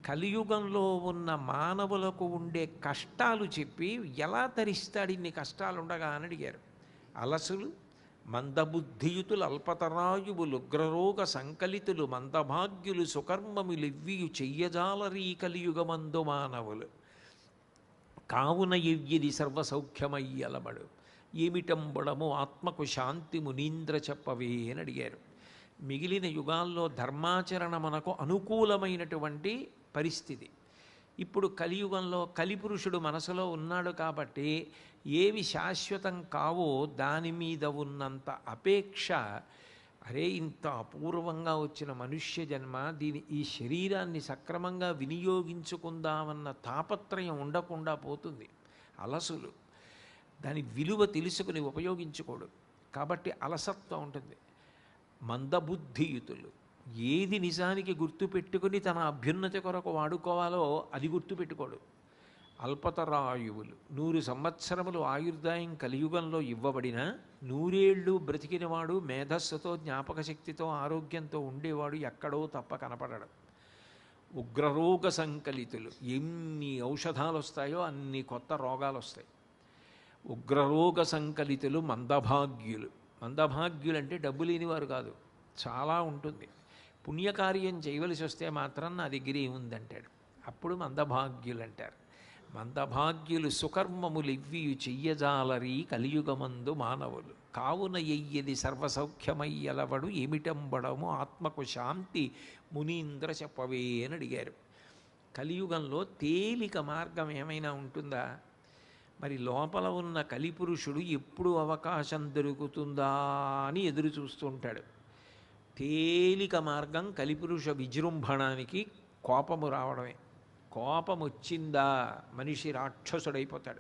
కలియుగంలో ఉన్న మానవులకు ఉండే కష్టాలు చెప్పి ఎలా తరిస్తాడు ఇన్ని కష్టాలు ఉండగా అని అడిగారు. అలసులు మందబుద్ధియుతులు అల్పతరాయువులు ఉగ్రరోగ సంకలితులు మందభాగ్యులు సుకర్మములివ్వియు చెయ్యజాలరీ కలియుగమందు మానవులు కావున ఎవ్యది సర్వసౌఖ్యమయ్యలబడు ఏమిటంబడము ఆత్మకు శాంతి మునీంద్ర చెప్పవే అని అడిగారు. మిగిలిన యుగాల్లో ధర్మాచరణ మనకు అనుకూలమైనటువంటి పరిస్థితి. ఇప్పుడు కలియుగంలో కలిపురుషుడు మనసులో ఉన్నాడు కాబట్టి ఏవి శాశ్వతం కావో దాని మీద ఉన్నంత అపేక్ష, అరే ఇంత అపూర్వంగా వచ్చిన మనుష్య జన్మ, ఈ శరీరాన్ని సక్రమంగా వినియోగించుకుందామన్న తాపత్రయం ఉండకుండా పోతుంది. అలసులు దాని విలువ తెలుసుకుని ఉపయోగించుకోడు కాబట్టి అలసత్వం ఉంటుంది. మందబుద్ధియుతులు ఏది నిజానికి గుర్తుపెట్టుకుని తన అభ్యున్నతి కొరకు వాడుకోవాలో అది గుర్తుపెట్టుకోడు. అల్పతరాయువులు 100 సంవత్సరములు ఆయుర్దాయం కలియుగంలో ఇవ్వబడిన 100 ఏళ్ళు బ్రతికినవాడు మేధస్సుతో జ్ఞాపక శక్తితో ఆరోగ్యంతో ఉండేవాడు ఎక్కడో తప్ప కనపడడు. ఉగ్రరోగ సంకలితులు ఎన్ని ఔషధాలు వస్తాయో అన్ని కొత్త రోగాలు వస్తాయి. ఉగ్రరోగ సంకలితులు మందభాగ్యులు. మందభాగ్యులంటే డబ్బు లేనివారు కాదు, చాలా ఉంటుంది. పుణ్యకార్యం చేయవలసి వస్తే మాత్రం నా దగ్గర ఏముందంటాడు, అప్పుడు మందభాగ్యులు అంటారు. మందభాగ్యులు సుకర్మములు ఇవ్వియు చెయ్యజాలరీ కలియుగమందు మానవులు కావున ఎయ్యది సర్వసౌఖ్యమయ్యలవడు ఏమిటంబడము ఆత్మకు శాంతి మునీంద్ర చెప్పవే అని అడిగారు. కలియుగంలో తేలిక మార్గం ఏమైనా ఉంటుందా? మరి లోపల ఉన్న కలిపురుషుడు ఎప్పుడు అవకాశం దొరుకుతుందా అని ఎదురు చూస్తూ ఉంటాడు. తేలిక మార్గం కలిపురుష విజృంభణానికి కోపము రావడమే. కోపం వచ్చిందా మనిషి రాక్షసుడైపోతాడు.